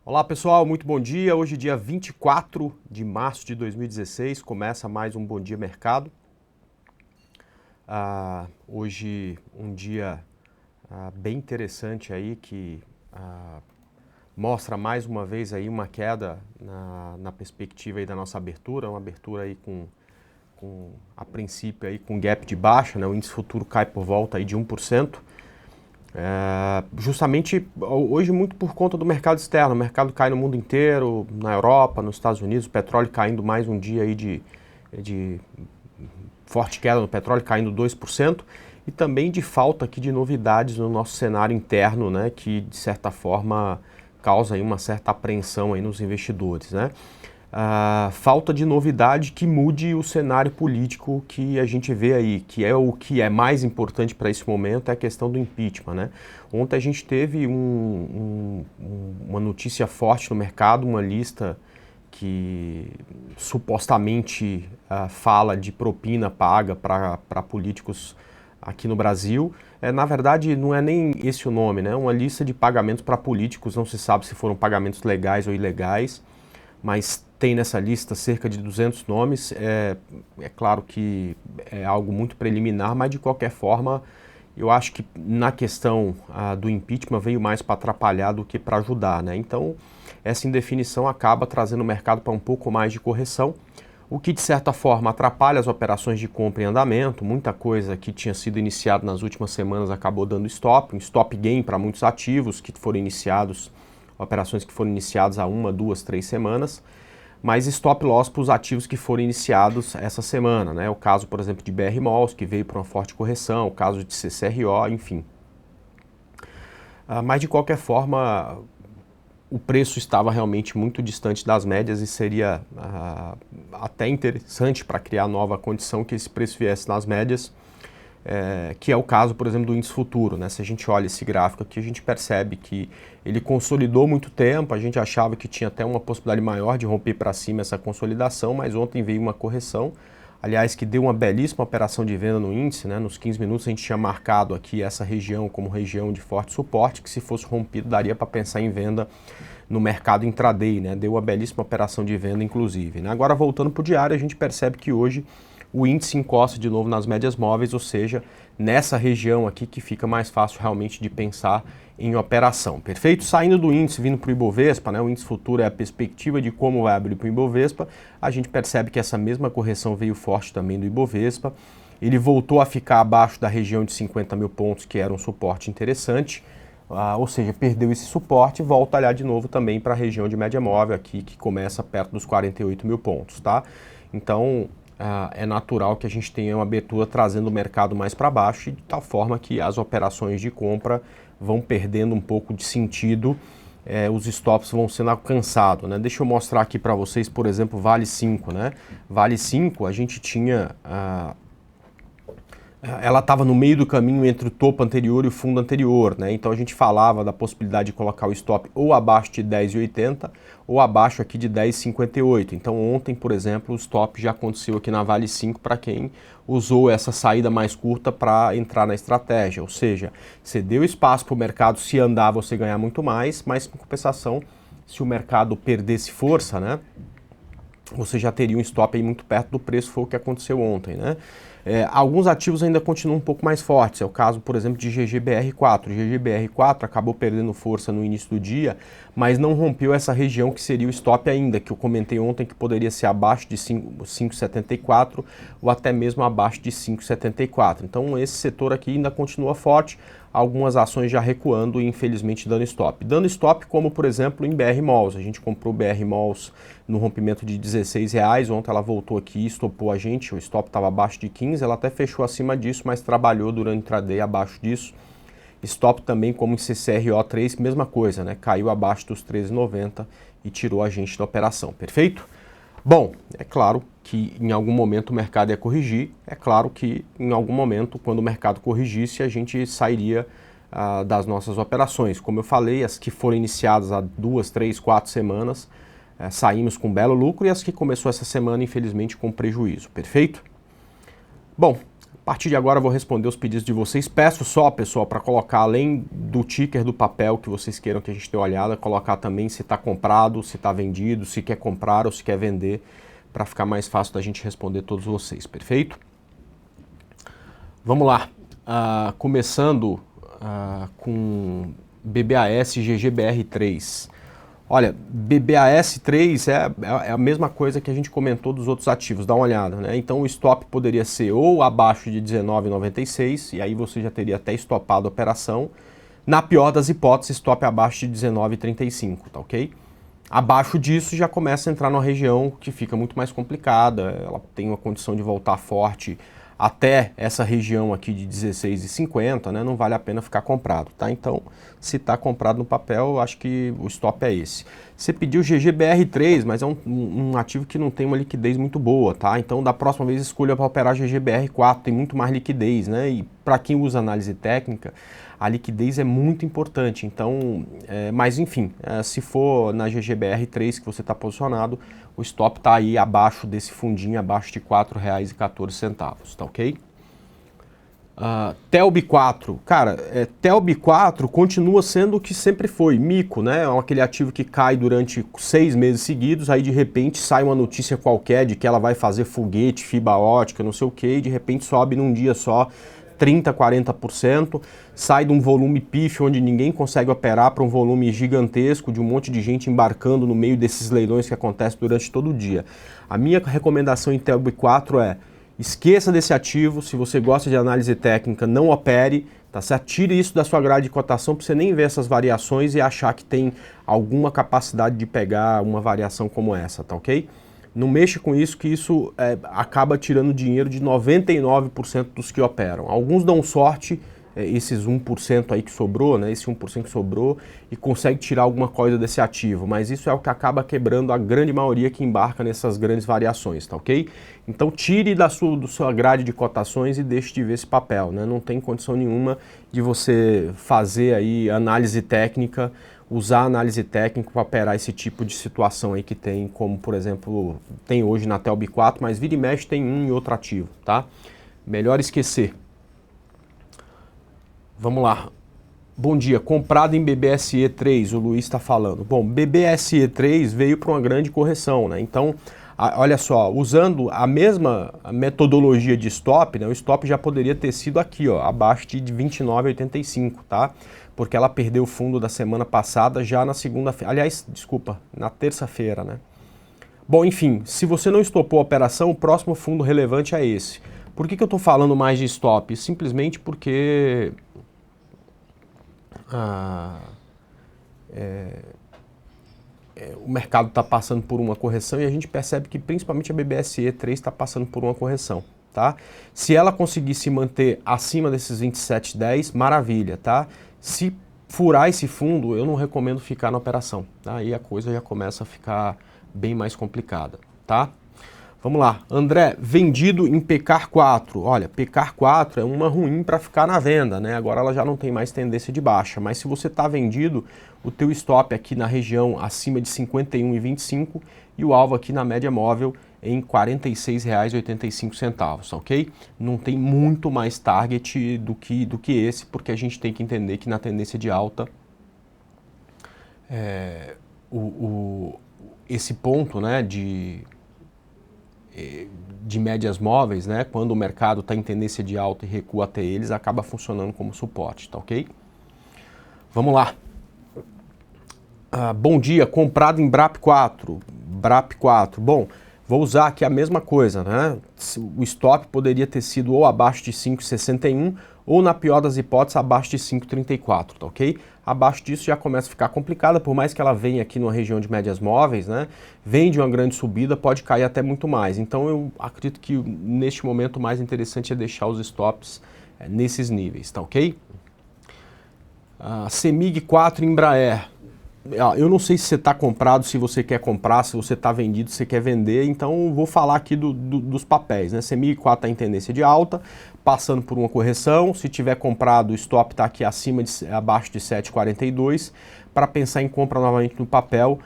Olá pessoal, muito bom dia. Hoje dia 24 de março de 2016, começa mais um Bom Dia Mercado. Hoje um dia bem interessante aí que mostra mais uma vez aí uma queda na perspectiva aí da nossa abertura, uma abertura aí com a princípio aí com gap de baixa, né? O índice futuro cai por volta aí de 1%. Justamente hoje muito por conta do mercado externo, o mercado cai no mundo inteiro, na Europa, nos Estados Unidos, o petróleo caindo mais um dia aí de forte queda no petróleo, caindo 2%, e também de falta aqui de novidades no nosso cenário interno, né, que de certa forma causa aí uma certa apreensão aí nos investidores, né. Falta de novidade que mude o cenário político que a gente vê aí, que é o que é mais importante para esse momento, é a questão do impeachment, né? Ontem a gente teve uma notícia forte no mercado, uma lista que supostamente fala de propina paga para políticos aqui no Brasil. Na verdade, não é nem esse o nome, né? Uma lista de pagamentos para políticos, não se sabe se foram pagamentos legais ou ilegais, mas tem nessa lista cerca de 200 nomes. É claro que é algo muito preliminar, mas de qualquer forma, eu acho que na questão do impeachment veio mais para atrapalhar do que para ajudar, né? Então, essa indefinição acaba trazendo o mercado para um pouco mais de correção, o que de certa forma atrapalha as operações de compra em andamento. Muita coisa que tinha sido iniciada nas últimas semanas acabou dando stop, um stop gain para muitos ativos que foram iniciados, operações que foram iniciadas há 1, 2, 3 semanas, mas stop loss para os ativos que foram iniciados essa semana, né? O caso, por exemplo, de BR Malls, que veio para uma forte correção, o caso de CCRO, enfim. Mas de qualquer forma, o preço estava realmente muito distante das médias e seria até interessante para criar nova condição que esse preço viesse nas médias, que é o caso, por exemplo, do índice futuro, né? Se a gente olha esse gráfico aqui, a gente percebe que ele consolidou muito tempo, a gente achava que tinha até uma possibilidade maior de romper para cima essa consolidação, mas ontem veio uma correção, aliás, que deu uma belíssima operação de venda no índice, né? Nos 15 minutos a gente tinha marcado aqui essa região como região de forte suporte, que se fosse rompido daria para pensar em venda no mercado intraday, né? Deu uma belíssima operação de venda, inclusive, né? Agora, voltando para o diário, a gente percebe que hoje o índice encosta de novo nas médias móveis, ou seja, nessa região aqui que fica mais fácil realmente de pensar em operação. Perfeito? Saindo do índice, vindo para o Ibovespa, né? O índice futuro é a perspectiva de como vai abrir para o Ibovespa. A gente percebe que essa mesma correção veio forte também do Ibovespa. Ele voltou a ficar abaixo da região de 50 mil pontos, que era um suporte interessante. Ou seja, perdeu esse suporte e volta a olhar de novo também para a região de média móvel aqui, que começa perto dos 48 mil pontos, tá? Então, é natural que a gente tenha uma abertura trazendo o mercado mais para baixo, e de tal forma que as operações de compra vão perdendo um pouco de sentido, os stops vão sendo alcançados, né? Deixa eu mostrar aqui para vocês, por exemplo, Vale 5, né? Vale 5, a gente tinha... ela estava no meio do caminho entre o topo anterior e o fundo anterior, né? Então a gente falava da possibilidade de colocar o stop ou abaixo de 10,80 ou abaixo aqui de 10,58. Então ontem, por exemplo, o stop já aconteceu aqui na Vale 5 para quem usou essa saída mais curta para entrar na estratégia. Ou seja, você deu espaço para o mercado, se andar você ganhar muito mais, mas em compensação, se o mercado perdesse força, né? Você já teria um stop aí muito perto do preço, foi o que aconteceu ontem, né? Alguns ativos ainda continuam um pouco mais fortes, é o caso, por exemplo, de GGBR4. O GGBR4 acabou perdendo força no início do dia, mas não rompeu essa região que seria o stop ainda, que eu comentei ontem que poderia ser abaixo de 5,74 ou até mesmo abaixo de 5,74. Então esse setor aqui ainda continua forte, algumas ações já recuando e infelizmente dando stop. Dando stop como, por exemplo, em BR Malls. A gente comprou BR Malls no rompimento de R$16, ontem ela voltou aqui e estopou a gente, o stop estava abaixo de 15, ela até fechou acima disso, mas trabalhou durante o intraday abaixo disso. Stop também como em CCRO3, mesma coisa, né? Caiu abaixo dos 13,90 e tirou a gente da operação, perfeito? Bom, é claro que em algum momento o mercado ia corrigir, é claro que em algum momento, quando o mercado corrigisse, a gente sairia das nossas operações. Como eu falei, as que foram iniciadas há 2, 3, 4 semanas, saímos com um belo lucro, e as que começou essa semana, infelizmente, com prejuízo, perfeito? Bom, partir de agora eu vou responder os pedidos de vocês. Peço só, pessoal, para colocar, além do ticker do papel que vocês queiram que a gente dê uma olhada, colocar também se está comprado, se está vendido, se quer comprar ou se quer vender, para ficar mais fácil da gente responder todos vocês, perfeito? Vamos lá, começando com BBAS GGBR3. Olha, BBAS3 é a mesma coisa que a gente comentou dos outros ativos, dá uma olhada, né? Então o stop poderia ser ou abaixo de 19,96, e aí você já teria até stopado a operação. Na pior das hipóteses, stop abaixo de 19,35, tá ok? Abaixo disso já começa a entrar numa região que fica muito mais complicada, ela tem uma condição de voltar forte até essa região aqui de 16,50, né? Não vale a pena ficar comprado, tá? Então, se está comprado no papel, eu acho que o stop é esse. Você pediu GGBR3, mas é um ativo que não tem uma liquidez muito boa, tá? Então, da próxima vez, escolha para operar GGBR4, tem muito mais liquidez, né? E para quem usa análise técnica, a liquidez é muito importante. Então, mas enfim, se for na GGBR3 que você está posicionado, o stop está aí abaixo desse fundinho, abaixo de R$ 4,14, tá ok? TELB4, cara, TELB4 continua sendo o que sempre foi, mico, né? É aquele ativo que cai durante 6 meses seguidos, aí de repente sai uma notícia qualquer de que ela vai fazer foguete, fibra ótica, não sei o que, e de repente sobe num dia só 30%, 40%, sai de um volume pífio onde ninguém consegue operar para um volume gigantesco de um monte de gente embarcando no meio desses leilões que acontecem durante todo o dia. A minha recomendação em TELB4 é: esqueça desse ativo, se você gosta de análise técnica, não opere, tá certo? Tire isso da sua grade de cotação para você nem ver essas variações e achar que tem alguma capacidade de pegar uma variação como essa, tá ok? Não mexa com isso, que isso acaba tirando dinheiro de 99% dos que operam. Alguns dão sorte, esses 1% aí que sobrou, né, esse 1% que sobrou, e consegue tirar alguma coisa desse ativo, mas isso é o que acaba quebrando a grande maioria que embarca nessas grandes variações, tá ok? Então tire da sua grade de cotações e deixe de ver esse papel, né? Não tem condição nenhuma de você fazer aí análise técnica, usar análise técnica para operar esse tipo de situação aí que tem, como por exemplo, tem hoje na TELB4, mas vira e mexe tem um e outro ativo, tá? Melhor esquecer. Vamos lá. Bom dia, comprado em BBSE3, o Luiz está falando. Bom, BBSE3 veio para uma grande correção, né? Então, olha só, usando a mesma metodologia de stop, né, o stop já poderia ter sido aqui, ó, abaixo de 29,85, tá? Porque ela perdeu o fundo da semana passada já na segunda-feira, aliás, desculpa, na terça-feira, né? Bom, enfim, se você não estopou a operação, o próximo fundo relevante é esse. Por que eu estou falando mais de stop? Simplesmente porque o mercado está passando por uma correção e a gente percebe que principalmente a BBSE3 está passando por uma correção, tá? Se ela conseguir se manter acima desses 27,10, maravilha, tá? Se furar esse fundo, eu não recomendo ficar na operação, tá? Aí a coisa já começa a ficar bem mais complicada, tá? Vamos lá, André, vendido em PECAR4. Olha, PECAR4 é uma ruim para ficar na venda, né? Agora ela já não tem mais tendência de baixa, mas se você está vendido, o teu stop aqui na região acima de 51,25 e o alvo aqui na média móvel em R$ 46,85, ok? Não tem muito mais target do que esse, porque a gente tem que entender que na tendência de alta esse ponto, né, de médias móveis, né, quando o mercado está em tendência de alta e recua até eles, acaba funcionando como suporte, tá ok? Vamos lá. Bom dia, comprado em BRAP4. BRAP4, bom, vou usar aqui a mesma coisa, né? O stop poderia ter sido ou abaixo de 5,61 ou, na pior das hipóteses, abaixo de 5,34, tá ok? Abaixo disso já começa a ficar complicada, por mais que ela venha aqui numa região de médias móveis, né? Vem de uma grande subida, pode cair até muito mais. Então eu acredito que neste momento o mais interessante é deixar os stops nesses níveis, tá ok? CEMIG 4 Embraer. Eu não sei se você está comprado, se você quer comprar, se você está vendido, se você quer vender, então vou falar aqui dos papéis, né? CEMIG 4 está em tendência de alta, passando por uma correção. Se tiver comprado, o stop está aqui abaixo de 7,42, para pensar em compra novamente no papel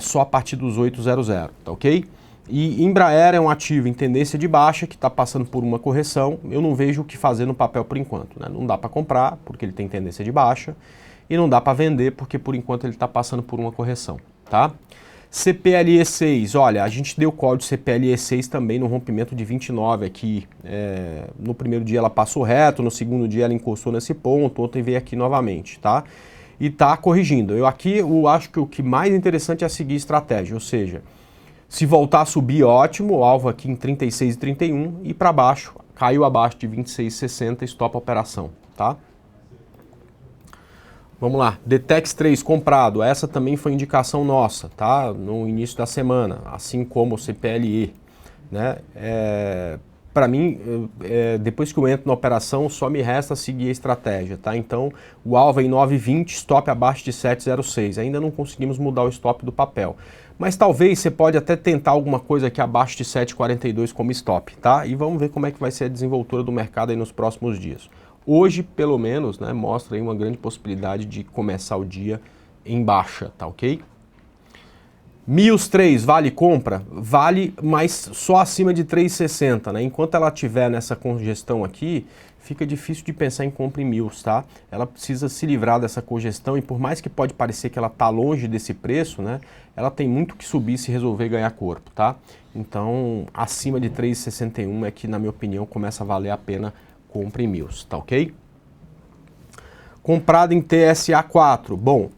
só a partir dos 8,00, tá ok? E Embraer é um ativo em tendência de baixa que está passando por uma correção. Eu não vejo o que fazer no papel por enquanto, né? Não dá para comprar porque ele tem tendência de baixa e não dá para vender porque por enquanto ele está passando por uma correção, tá? CPLE6, olha, a gente deu código CPLE6 também no rompimento de 29 aqui. No primeiro dia ela passou reto, no segundo dia ela encostou nesse ponto, ontem veio aqui novamente, tá? E tá corrigindo. Eu acho que o que mais interessante é seguir estratégia, ou seja, se voltar a subir, ótimo, o alvo aqui em 36,31 e para baixo, caiu abaixo de 26,60, stop a operação, tá? Vamos lá, Detex 3 comprado, essa também foi indicação nossa, tá? No início da semana, assim como o CPLE, né? Para mim, depois que eu entro na operação, só me resta seguir a estratégia, tá? Então, o alvo é em 9,20, stop abaixo de 7,06. Ainda não conseguimos mudar o stop do papel. Mas talvez você pode até tentar alguma coisa aqui abaixo de 7,42 como stop, tá? E vamos ver como é que vai ser a desenvoltura do mercado aí nos próximos dias. Hoje, pelo menos, né, mostra aí uma grande possibilidade de começar o dia em baixa, tá ok? Mios 3, vale compra? Vale, mas só acima de 3,60, né? Enquanto ela estiver nessa congestão aqui, fica difícil de pensar em compra em Mios, tá? Ela precisa se livrar dessa congestão e por mais que pode parecer que ela tá longe desse preço, né? Ela tem muito que subir se resolver ganhar corpo, tá? Então, acima de 3,61 é que, na minha opinião, começa a valer a pena compra em Mios, tá ok? Comprado em TSA4, bom,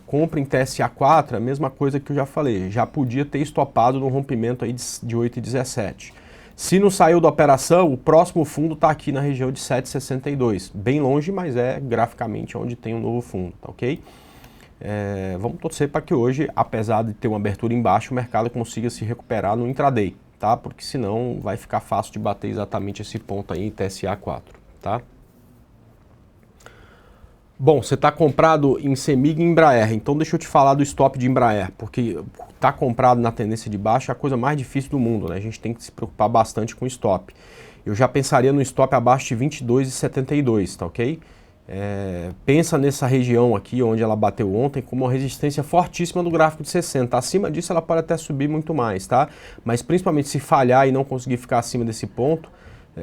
compra em TSA4 é a mesma coisa que eu já falei, já podia ter estopado no rompimento aí de 8,17. Se não saiu da operação, o próximo fundo está aqui na região de 7,62, bem longe, mas é graficamente onde tem um novo fundo, tá ok? Vamos torcer para que hoje, apesar de ter uma abertura embaixo, o mercado consiga se recuperar no intraday, tá? Porque senão vai ficar fácil de bater exatamente esse ponto aí em TSA4, tá? Bom, você está comprado em Semig e Embraer, então deixa eu te falar do stop de Embraer, porque está comprado na tendência de baixa é a coisa mais difícil do mundo, né? A gente tem que se preocupar bastante com o stop. Eu já pensaria no stop abaixo de 22,72, tá ok? Pensa nessa região aqui onde ela bateu ontem como uma resistência fortíssima do gráfico de 60. Acima disso ela pode até subir muito mais, tá? Mas principalmente se falhar e não conseguir ficar acima desse ponto,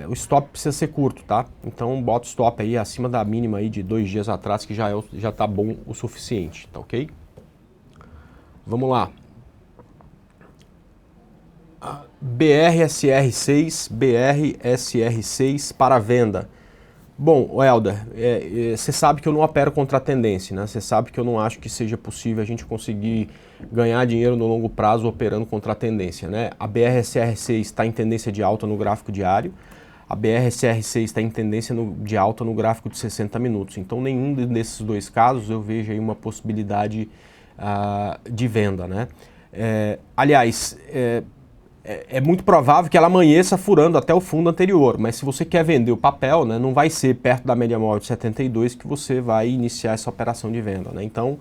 o stop precisa ser curto, tá? Então bota o stop aí acima da mínima aí de 2 dias atrás que já tá bom o suficiente, tá ok? Vamos lá. BRSR6 para venda. Bom, Helder, você sabe que eu não opero contra a tendência, né? Você sabe que eu não acho que seja possível a gente conseguir ganhar dinheiro no longo prazo operando contra a tendência, né? A BRSR6 está em tendência de alta no gráfico diário, a BRSR6 está em tendência de alta no gráfico de 60 minutos. Então, nenhum desses dois casos eu vejo aí uma possibilidade de venda, né? Aliás, é muito provável que ela amanheça furando até o fundo anterior, mas se você quer vender o papel, né, não vai ser perto da média móvel de 72 que você vai iniciar essa operação de venda, né? Então,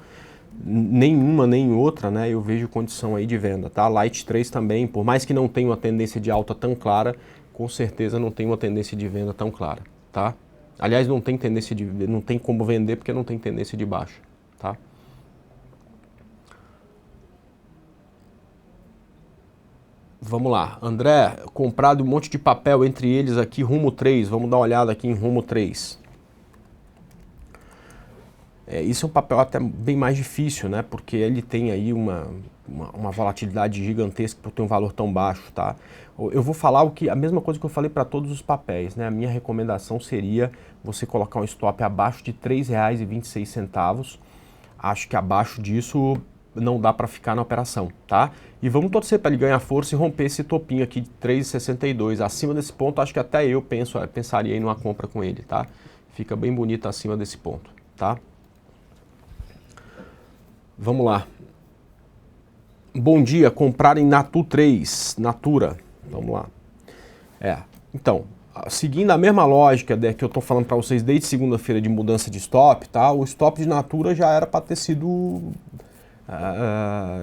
nenhuma nem outra, né, eu vejo condição aí de venda, tá? Light 3 também, por mais que não tenha uma tendência de alta tão clara, com certeza não tem uma tendência de venda tão clara, tá? Aliás, não tem como vender porque não tem tendência de baixa, tá? Vamos lá, André, comprado um monte de papel entre eles aqui, Rumo 3, vamos dar uma olhada aqui em Rumo 3. Isso é um papel até bem mais difícil, né? Porque ele tem aí uma volatilidade gigantesca por ter um valor tão baixo, tá? Eu vou falar a mesma coisa que eu falei para todos os papéis, né? A minha recomendação seria você colocar um stop abaixo de R$ 3,26. Acho que abaixo disso não dá para ficar na operação, tá? E vamos torcer para ele ganhar força e romper esse topinho aqui de 3,62. Acima desse ponto, acho que até eu pensaria em uma compra com ele, tá? Fica bem bonito acima desse ponto, tá? Vamos lá. Bom dia, comprar em Natura. Vamos lá. Então, seguindo a mesma lógica que eu estou falando para vocês desde segunda-feira de mudança de stop, tá? O stop de Natura já era para ter sido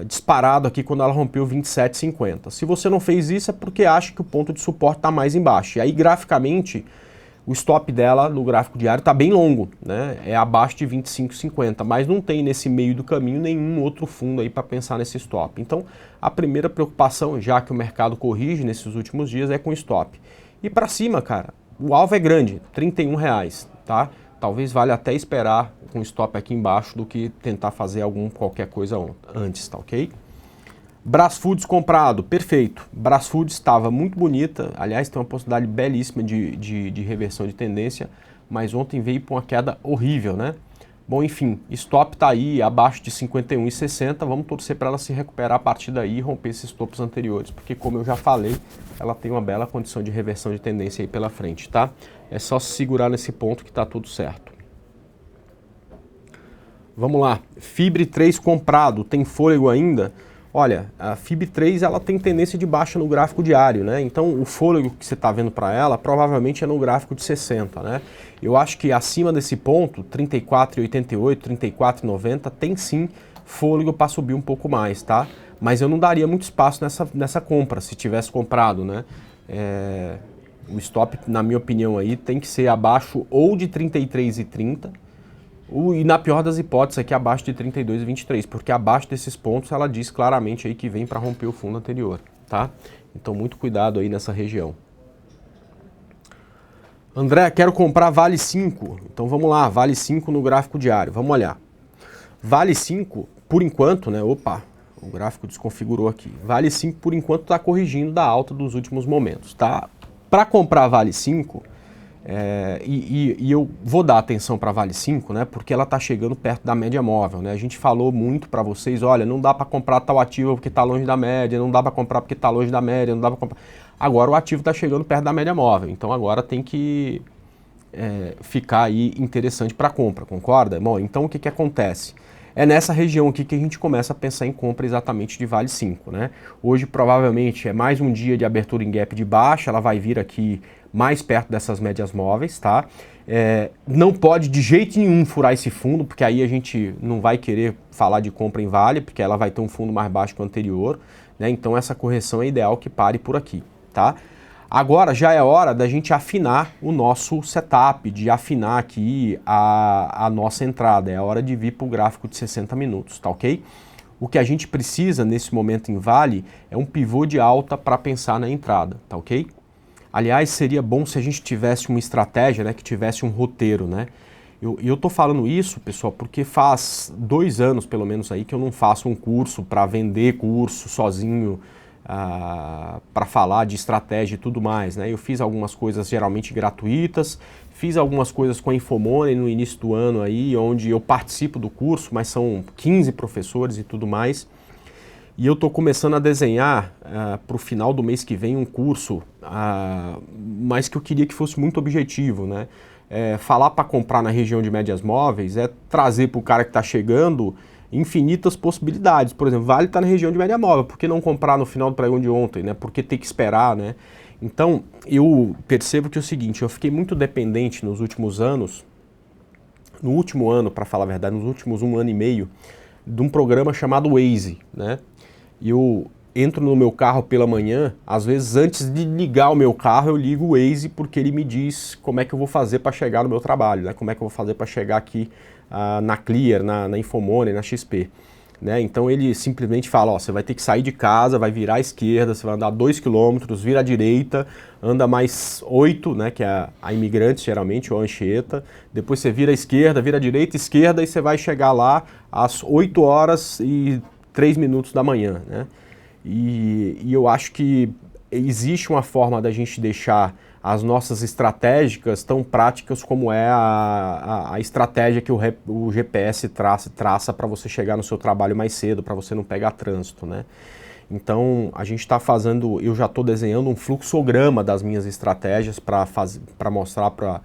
disparado aqui quando ela rompeu 27,50. Se você não fez isso é porque acha que o ponto de suporte está mais embaixo. E aí, graficamente, o stop dela no gráfico diário está bem longo, né? É abaixo de 25,50, mas não tem nesse meio do caminho nenhum outro fundo aí para pensar nesse stop. Então, a primeira preocupação, já que o mercado corrige nesses últimos dias, é com o stop. E para cima, cara, o alvo é grande, R$ 31, tá? Talvez valha até esperar com o stop aqui embaixo do que tentar fazer qualquer coisa antes, tá ok? Brasfoods comprado, perfeito. Brasfoods estava muito bonita, aliás, tem uma possibilidade belíssima de reversão de tendência, mas ontem veio para uma queda horrível, né? Bom, enfim, stop está aí abaixo de 51,60, vamos torcer para ela se recuperar a partir daí e romper esses topos anteriores, porque como eu já falei, ela tem uma bela condição de reversão de tendência aí pela frente, tá? É só se segurar nesse ponto que está tudo certo. Vamos lá, Fibre 3 comprado, tem fôlego ainda? Olha, a FIB3 ela tem tendência de baixa no gráfico diário, né? Então o fôlego que você está vendo para ela provavelmente é no gráfico de 60, né? Eu acho que acima desse ponto, 34,88, 34,90, tem sim fôlego para subir um pouco mais, tá? Mas eu não daria muito espaço nessa compra, se tivesse comprado, né? O stop, na minha opinião, aí tem que ser abaixo ou de 33,30, e na pior das hipóteses aqui abaixo de 32,23, porque abaixo desses pontos ela diz claramente aí que vem para romper o fundo anterior, tá? Então muito cuidado aí nessa região. André, quero comprar Vale 5. Então vamos lá, Vale 5 no gráfico diário, vamos olhar. Vale 5, por enquanto, né? Opa, o gráfico desconfigurou aqui. Vale 5 por enquanto está corrigindo da alta dos últimos momentos, tá? Para comprar Vale 5... e eu vou dar atenção para a Vale 5, né, porque ela está chegando perto da média móvel, né? A gente falou muito para vocês, olha, não dá para comprar tal ativo porque está longe da média, não dá para comprar porque está longe da média, não dá para comprar. Agora o ativo está chegando perto da média móvel, então agora tem que ficar aí interessante para compra, concorda? Bom, então o que acontece? É nessa região aqui que a gente começa a pensar em compra exatamente de Vale 5, né? Hoje provavelmente é mais um dia de abertura em gap de baixa, ela vai vir aqui mais perto dessas médias móveis, tá? Não pode de jeito nenhum furar esse fundo, porque aí a gente não vai querer falar de compra em Vale, porque ela vai ter um fundo mais baixo que o anterior, né? Então essa correção é ideal que pare por aqui, tá? Agora já é hora da gente afinar o nosso setup, de afinar aqui a nossa entrada. É hora de vir para o gráfico de 60 minutos, tá ok? O que a gente precisa nesse momento em Vale é um pivô de alta para pensar na entrada, tá ok? Aliás, seria bom se a gente tivesse uma estratégia, né, que tivesse um roteiro, né? Eu tô falando isso, pessoal, porque faz 2 anos, pelo menos, aí que eu não faço um curso para vender curso sozinho, para falar de estratégia e tudo mais, né? Eu fiz algumas coisas geralmente gratuitas, fiz algumas coisas com a Infomoney no início do ano aí, onde eu participo do curso, mas são 15 professores e tudo mais. E eu estou começando a desenhar para o final do mês que vem um curso, mas que eu queria que fosse muito objetivo, né? Falar para comprar na região de médias móveis é trazer para o cara que está chegando infinitas possibilidades. Por exemplo, Vale está na região de média móvel, por que não comprar no final do pregão de ontem, né? Por que ter que esperar, né? Então, eu percebo que é o seguinte, eu fiquei muito dependente nos últimos anos, no último ano, para falar a verdade, nos últimos 1 ano e meio, de um programa chamado Waze, né? Eu entro no meu carro pela manhã, às vezes antes de ligar o meu carro, eu ligo o Waze porque ele me diz como é que eu vou fazer para chegar no meu trabalho, né? Como é que eu vou fazer para chegar aqui na Clear, na Infomoney, na XP. Né? Então ele simplesmente fala, ó, você vai ter que sair de casa, vai virar à esquerda, você vai andar 2 km, vira à direita, anda mais 8, né, que é a Imigrantes geralmente, ou a Anchieta, depois você vira à esquerda, vira à direita, esquerda, e você vai chegar lá às 8 horas e 3 minutos da manhã. Né? E eu acho que existe uma forma da gente deixar as nossas estratégicas tão práticas como é a estratégia que o GPS traça para você chegar no seu trabalho mais cedo, para você não pegar trânsito, né? Então, a gente está fazendo, eu já estou desenhando um fluxograma das minhas estratégias para mostrar para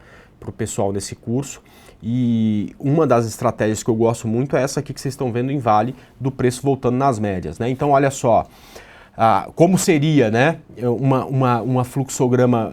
o pessoal nesse curso. E uma das estratégias que eu gosto muito é essa aqui que vocês estão vendo em Vale, do preço voltando nas médias, né? Então, olha só. Como seria, né, uma fluxograma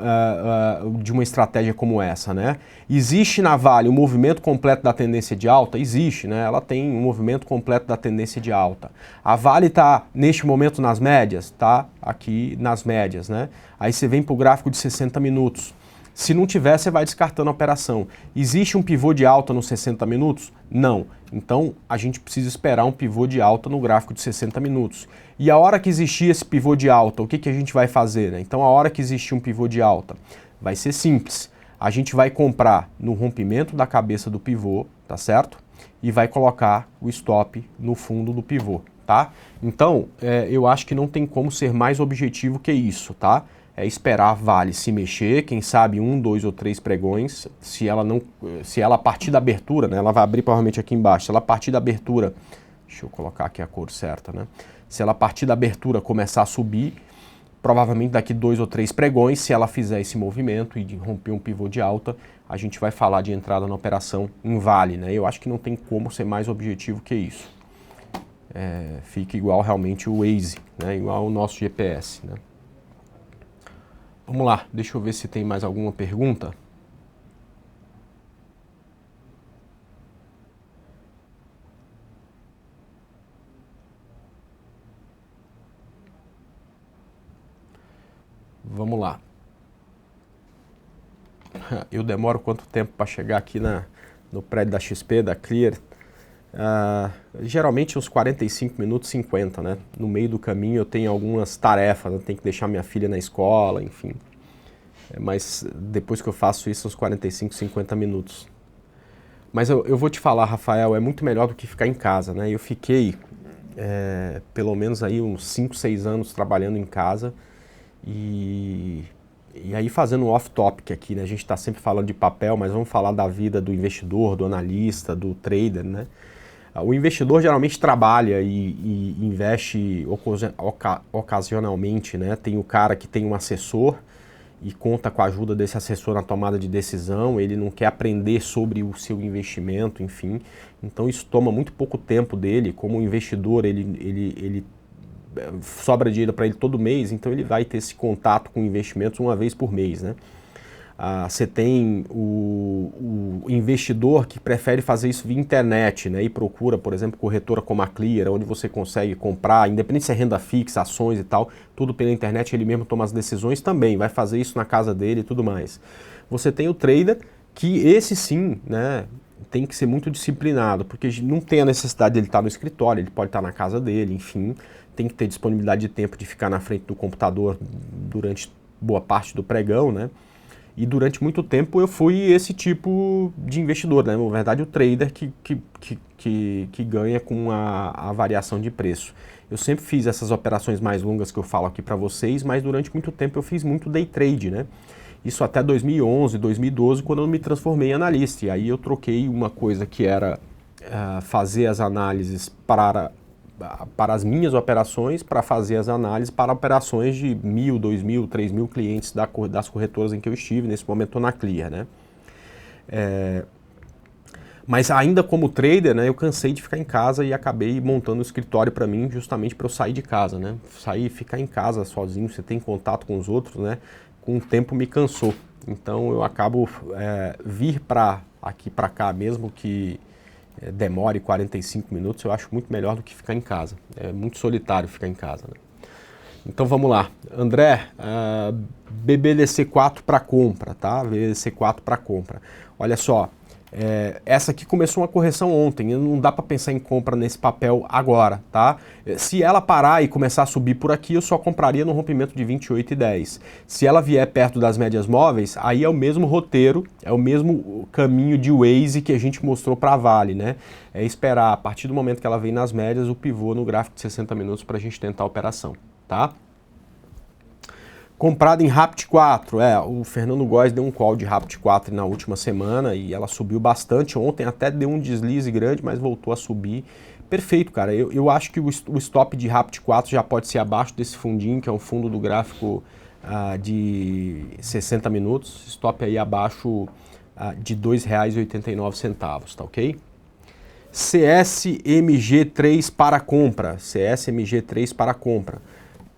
de uma estratégia como essa, né? Existe na Vale o movimento completo da tendência de alta? Existe, né? Ela tem um movimento completo da tendência de alta. A Vale está, neste momento, nas médias? Está aqui nas médias, né? Aí você vem para o gráfico de 60 minutos. Se não tiver, você vai descartando a operação. Existe um pivô de alta nos 60 minutos? Não. Então, a gente precisa esperar um pivô de alta no gráfico de 60 minutos. E a hora que existir esse pivô de alta, o que, que a gente vai fazer, né? Então, a hora que existir um pivô de alta, vai ser simples. A gente vai comprar no rompimento da cabeça do pivô, tá certo? E vai colocar o stop no fundo do pivô, tá? Então, eu acho que não tem como ser mais objetivo que isso, tá? É esperar a Vale se mexer, quem sabe 1, 2 ou 3 pregões, se ela a partir da abertura, né, ela vai abrir provavelmente aqui embaixo, se ela a partir da abertura, deixa eu colocar aqui a cor certa, né, se ela a partir da abertura começar a subir, provavelmente daqui 2 ou 3 pregões, se ela fizer esse movimento e romper um pivô de alta, a gente vai falar de entrada na operação em Vale, né, eu acho que não tem como ser mais objetivo que isso. Fica igual realmente o Waze, né, igual o nosso GPS, né. Vamos lá, deixa eu ver se tem mais alguma pergunta. Vamos lá. Eu demoro quanto tempo para chegar aqui no prédio da XP, da Clear? Geralmente uns 45 minutos, 50, né? No meio do caminho eu tenho algumas tarefas, eu tenho que deixar minha filha na escola, enfim. Mas depois que eu faço isso, uns 45, 50 minutos. Mas eu vou te falar, Rafael, é muito melhor do que ficar em casa, né? Eu fiquei pelo menos aí uns 5, 6 anos trabalhando em casa e aí fazendo um off-topic aqui, né? A gente está sempre falando de papel, mas vamos falar da vida do investidor, do analista, do trader, né? O investidor geralmente trabalha e investe ocasionalmente, né? Tem o cara que tem um assessor e conta com a ajuda desse assessor na tomada de decisão, ele não quer aprender sobre o seu investimento, enfim. Então isso toma muito pouco tempo dele, como investidor ele sobra dinheiro para ele todo mês, então ele vai ter esse contato com investimentos uma vez por mês, né? Você tem o investidor que prefere fazer isso via internet, né, e procura, por exemplo, corretora como a Clear, onde você consegue comprar, independente se é renda fixa, ações e tal, tudo pela internet, ele mesmo toma as decisões também, vai fazer isso na casa dele e tudo mais. Você tem o trader, que esse sim, né, tem que ser muito disciplinado, porque não tem a necessidade dele estar no escritório, ele pode estar na casa dele, enfim, tem que ter disponibilidade de tempo de ficar na frente do computador durante boa parte do pregão, né? E durante muito tempo eu fui esse tipo de investidor, né? Na verdade, o trader que ganha com a variação de preço. Eu sempre fiz essas operações mais longas que eu falo aqui para vocês, mas durante muito tempo eu fiz muito day trade, né? Isso até 2011, 2012, quando eu me transformei em analista. E aí eu troquei uma coisa que era fazer as análises para as minhas operações, para fazer as análises para operações de 1.000, 2.000, 3.000 clientes das corretoras em que eu estive. Nesse momento estou na Clear, né? Mas ainda como trader, né, eu cansei de ficar em casa e acabei montando um escritório para mim, justamente para eu sair de casa, né? Sair, ficar em casa sozinho, você tem contato com os outros, né? Com o tempo me cansou. Então eu acabo vir aqui para cá, mesmo que demore 45 minutos, eu acho muito melhor do que ficar em casa. É muito solitário ficar em casa, né? Então vamos lá. André, BBDC4 para compra, tá? BBDC4 para compra. Olha só, essa aqui começou uma correção ontem, não dá para pensar em compra nesse papel agora, tá? Se ela parar e começar a subir por aqui, eu só compraria no rompimento de 28,10. Se ela vier perto das médias móveis, aí é o mesmo roteiro, é o mesmo caminho de Waze que a gente mostrou para a Vale, né? É esperar, a partir do momento que ela vem nas médias, o pivô no gráfico de 60 minutos para a gente tentar a operação, tá? Comprada em Rapt 4, o Fernando Góes deu um call de Rapt 4 na última semana e ela subiu bastante. Ontem até deu um deslize grande, mas voltou a subir. Perfeito, cara. Eu acho que o stop de Rapt 4 já pode ser abaixo desse fundinho, que é um fundo do gráfico de 60 minutos. Stop aí abaixo de R$ 2,89, tá ok? CSMG3 para compra. CSMG3 para compra.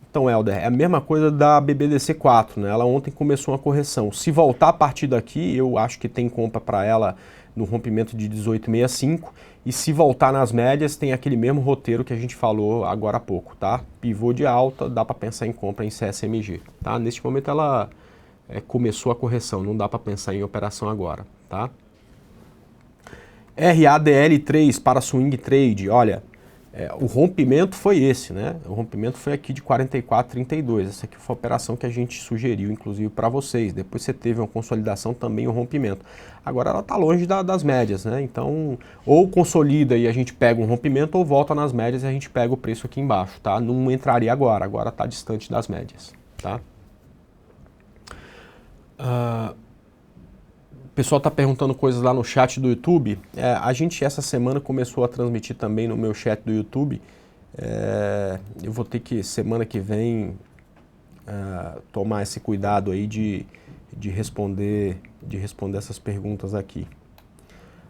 Então, Helder, é a mesma coisa da BBDC4, né? Ela ontem começou uma correção. Se voltar a partir daqui, eu acho que tem compra para ela no rompimento de 18,65. E se voltar nas médias, tem aquele mesmo roteiro que a gente falou agora há pouco, tá? Pivô de alta, dá para pensar em compra em CSMG, tá? Neste momento ela começou a correção, não dá para pensar em operação agora, tá? RADL3 para swing trade, olha, o rompimento foi esse, né? O rompimento foi aqui de 44,32. Essa aqui foi a operação que a gente sugeriu, inclusive, para vocês. Depois você teve uma consolidação também, um rompimento. Agora ela está longe das médias, né? Então, ou consolida e a gente pega um rompimento, ou volta nas médias e a gente pega o preço aqui embaixo, tá? Não entraria agora está distante das médias, tá? O pessoal está perguntando coisas lá no chat do YouTube. A gente essa semana começou a transmitir também no meu chat do YouTube. Eu vou ter que, semana que vem, tomar esse cuidado aí de responder essas perguntas aqui.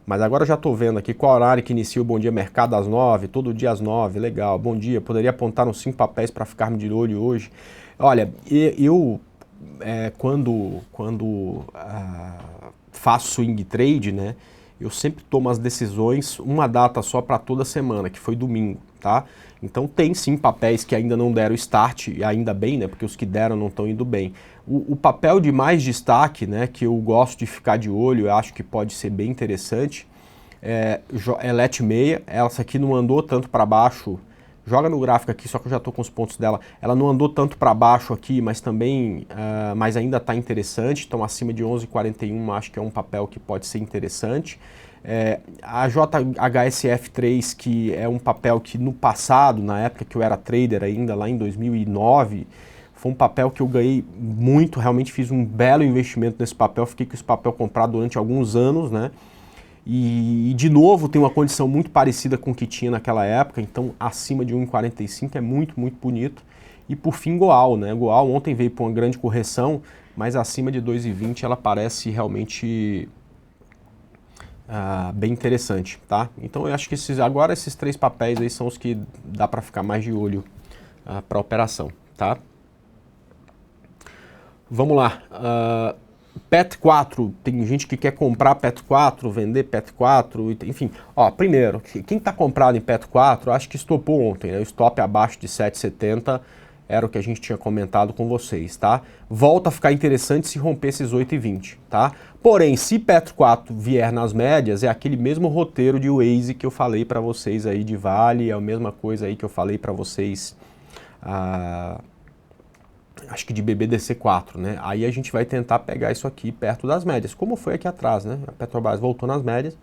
Mas agora eu já estou vendo aqui qual horário que inicia o Bom Dia Mercado às 9, todo dia às 9, legal. Bom dia, poderia apontar uns 5 papéis para ficarmos de olho hoje. Olha, eu quando faço swing trade, né, eu sempre tomo as decisões uma data só para toda semana, que foi domingo, tá? Então tem sim papéis que ainda não deram start, e ainda bem, né, porque os que deram não estão indo bem. O papel de mais destaque, né, que eu gosto de ficar de olho, eu acho que pode ser bem interessante, é LET 6, essa aqui não andou tanto para baixo. Joga no gráfico aqui, só que eu já estou com os pontos dela. Ela não andou tanto para baixo aqui, mas também, mas ainda está interessante. Então, acima de 11,41, acho que é um papel que pode ser interessante. A JHSF3, que é um papel que no passado, na época que eu era trader ainda, lá em 2009, foi um papel que eu ganhei muito, realmente fiz um belo investimento nesse papel. Fiquei com esse papel comprado durante alguns anos, né? E de novo tem uma condição muito parecida com o que tinha naquela época, então acima de 1,45 é muito, muito bonito. E por fim, Goal, né? Goal ontem veio para uma grande correção, mas acima de 2,20 ela parece realmente bem interessante, tá? Então eu acho que agora esses 3 papéis aí são os que dá para ficar mais de olho para a operação, tá? Vamos lá. PET4, tem gente que quer comprar PET4, vender PET4, enfim. Ó, primeiro, quem está comprado em PET4, acho que estopou ontem, né? O stop abaixo de 7,70 era o que a gente tinha comentado com vocês, tá? Volta a ficar interessante se romper esses 8,20, tá? Porém, se PET4 vier nas médias, é aquele mesmo roteiro de Waze que eu falei para vocês aí de Vale, é a mesma coisa aí que eu falei para vocês acho que de BBDC4, né? Aí a gente vai tentar pegar isso aqui perto das médias, como foi aqui atrás, né? A Petrobras voltou nas médias,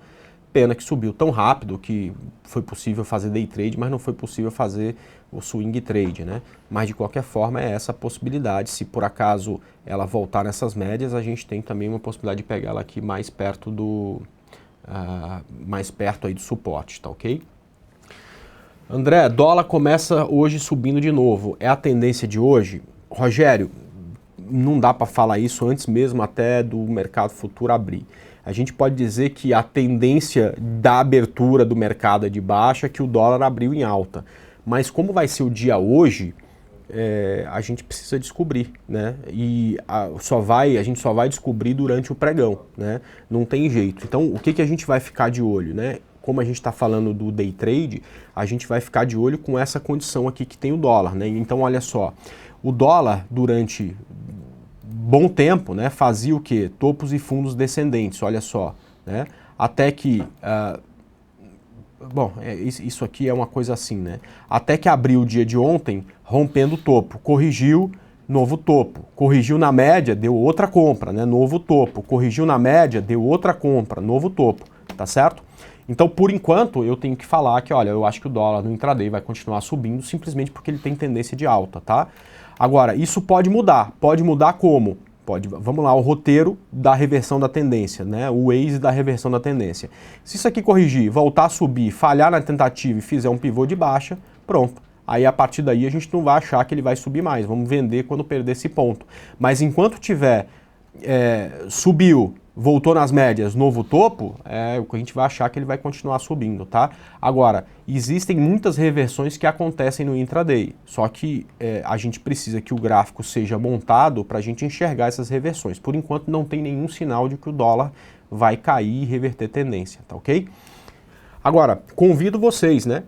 pena que subiu tão rápido que foi possível fazer day trade, mas não foi possível fazer o swing trade, né? Mas de qualquer forma é essa a possibilidade, se por acaso ela voltar nessas médias, a gente tem também uma possibilidade de pegar ela aqui mais perto aí do suporte, tá ok? André, dólar começa hoje subindo de novo, é a tendência de hoje? Rogério, não dá para falar isso antes mesmo até do mercado futuro abrir. A gente pode dizer que a tendência da abertura do mercado é de baixa, que o dólar abriu em alta. Mas como vai ser o dia hoje, a gente precisa descobrir, né? E a gente só vai descobrir durante o pregão, né? Não tem jeito. Então, o que a gente vai ficar de olho, né? Como a gente está falando do day trade, a gente vai ficar de olho com essa condição aqui que tem o dólar, né? Então, olha só. O dólar, durante bom tempo, né, fazia o quê? Topos e fundos descendentes, olha só. Né? Até que... isso aqui é uma coisa assim, né? Até que abriu o dia de ontem, rompendo o topo. Corrigiu, novo topo. Corrigiu na média, deu outra compra, né? Novo topo. Corrigiu na média, deu outra compra, novo topo. Tá certo? Então, por enquanto, eu tenho que falar que, olha, eu acho que o dólar no intraday vai continuar subindo simplesmente porque ele tem tendência de alta, tá? Agora, isso pode mudar. Pode mudar como? Vamos lá, o roteiro da reversão da tendência, né? O Waze da reversão da tendência. Se isso aqui corrigir, voltar a subir, falhar na tentativa e fizer um pivô de baixa, pronto. Aí, a partir daí, a gente não vai achar que ele vai subir mais. Vamos vender quando perder esse ponto. Mas enquanto tiver subiu, voltou nas médias, novo topo, o que a gente vai achar que ele vai continuar subindo, tá? Agora, existem muitas reversões que acontecem no intraday, só que a gente precisa que o gráfico seja montado para a gente enxergar essas reversões. Por enquanto, não tem nenhum sinal de que o dólar vai cair e reverter tendência, tá ok? Agora, convido vocês, né?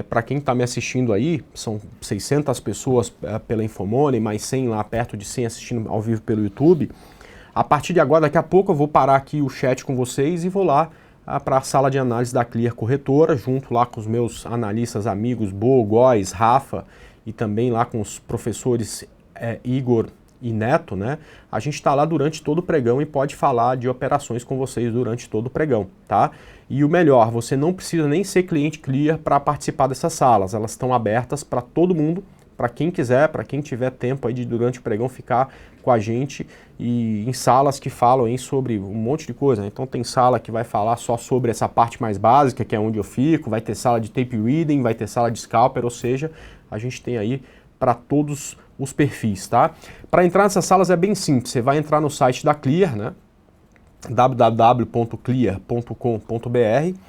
Para quem está me assistindo aí, são 600 pessoas pela Infomoney, mais 100 lá, perto de 100 assistindo ao vivo pelo YouTube. A partir de agora, daqui a pouco, eu vou parar aqui o chat com vocês e vou lá para a sala de análise da Clear Corretora, junto lá com os meus analistas amigos, Bo, Góes, Rafa, e também lá com os professores Igor e Neto, né? A gente está lá durante todo o pregão e pode falar de operações com vocês durante todo o pregão, tá? E o melhor, você não precisa nem ser cliente Clear para participar dessas salas, elas estão abertas para todo mundo, para quem quiser, para quem tiver tempo aí de durante o pregão ficar com a gente e em salas que falam aí sobre um monte de coisa, né? Então tem sala que vai falar só sobre essa parte mais básica, que é onde eu fico, vai ter sala de tape reading, vai ter sala de scalper, ou seja, a gente tem aí para todos os perfis, tá? Para entrar nessas salas é bem simples, você vai entrar no site da Clear, né? www.clear.com.br,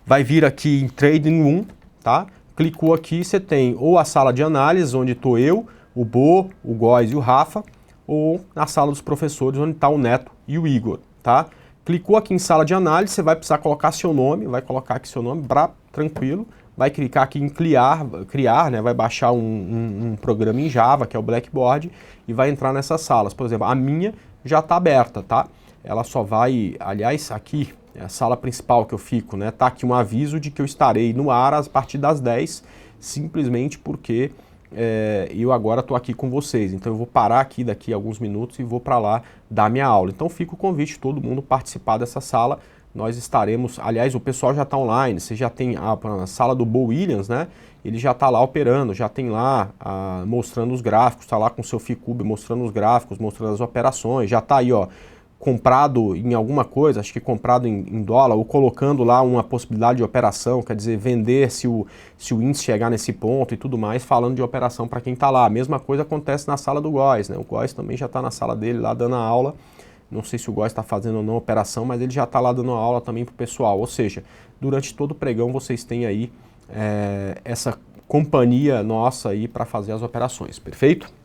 vai vir aqui em Trading Room, tá? Clicou aqui, você tem ou a sala de análise, onde estou eu, o Bo, o Góes e o Rafa, ou na sala dos professores, onde está o Neto e o Igor, tá? Clicou aqui em sala de análise, você vai precisar colocar seu nome, vai colocar aqui seu nome, tranquilo, vai clicar aqui em criar, né? Vai baixar um programa em Java, que é o Blackboard, e vai entrar nessas salas. Por exemplo, a minha já está aberta, tá? Ela só vai, aliás, aqui é a sala principal que eu fico, né? Tá aqui um aviso de que eu estarei no ar a partir das 10, simplesmente porque eu agora estou aqui com vocês. Então eu vou parar aqui daqui a alguns minutos e vou para lá dar minha aula. Então fica o convite de todo mundo participar dessa sala. Nós estaremos, aliás, o pessoal já está online, você já tem a sala do Bo Williams, né? Ele já está lá operando, já tem lá mostrando os gráficos, está lá com o seu FICUB mostrando os gráficos, mostrando as operações, já está aí, ó, comprado em alguma coisa, acho que comprado em dólar, ou colocando lá uma possibilidade de operação, quer dizer, vender se o índice chegar nesse ponto e tudo mais, falando de operação para quem está lá. A mesma coisa acontece na sala do Góes, né? O Góes também já está na sala dele lá dando a aula. Não sei se o Góes está fazendo ou não operação, mas ele já está lá dando aula também para o pessoal. Ou seja, durante todo o pregão vocês têm aí essa companhia nossa aí para fazer as operações, perfeito?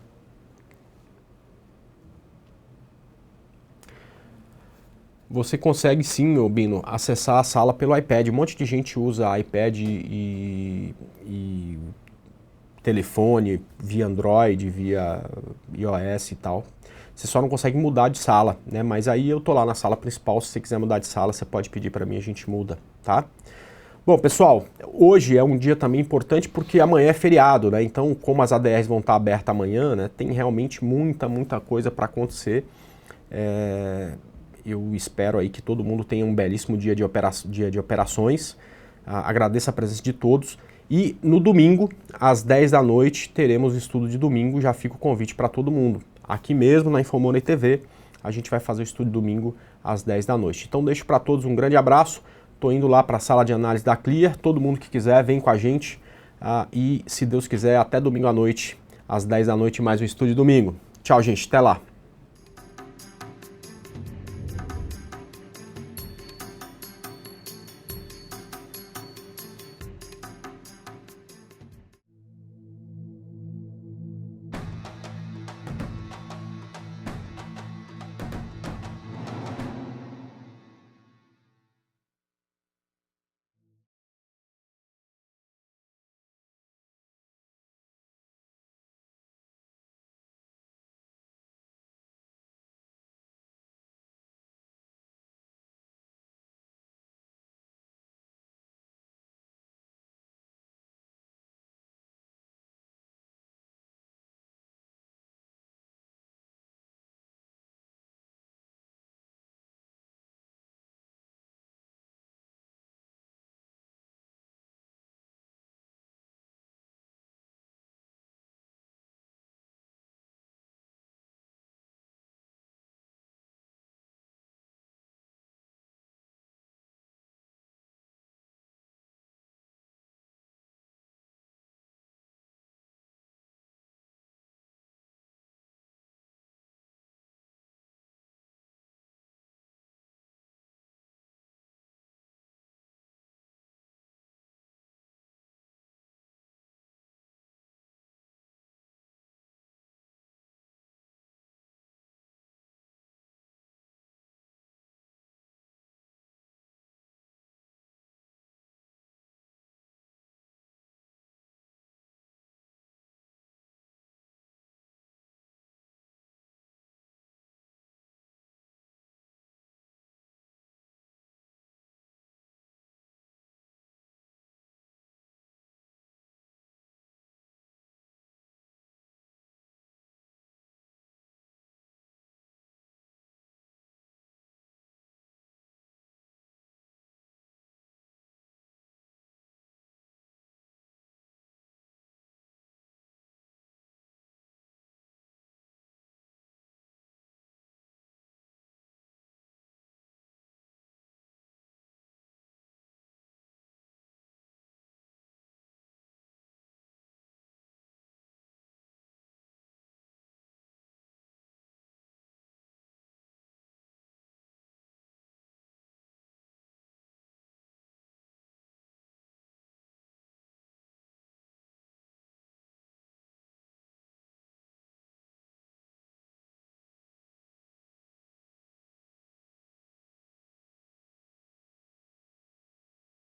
Você consegue sim, Bino, acessar a sala pelo iPad. Um monte de gente usa iPad e telefone via Android, via iOS e tal. Você só não consegue mudar de sala, né? Mas aí eu tô lá na sala principal, se você quiser mudar de sala, você pode pedir para mim, a gente muda, tá? Bom, pessoal, hoje é um dia também importante porque amanhã é feriado, né? Então, como as ADRs vão estar abertas amanhã, né? Tem realmente muita coisa para acontecer. Eu espero aí que todo mundo tenha um belíssimo dia de operações. Agradeço a presença de todos. E no domingo, às 10 da noite, teremos o estudo de domingo. Já fica o convite para todo mundo. Aqui mesmo na Infomoney TV, a gente vai fazer o estudo de domingo às 10 da noite. Então deixo para todos um grande abraço. Estou indo lá para a sala de análise da Clear. Todo mundo que quiser, vem com a gente. E se Deus quiser, até domingo à noite, às 10 da noite, mais um estudo de domingo. Tchau, gente. Até lá.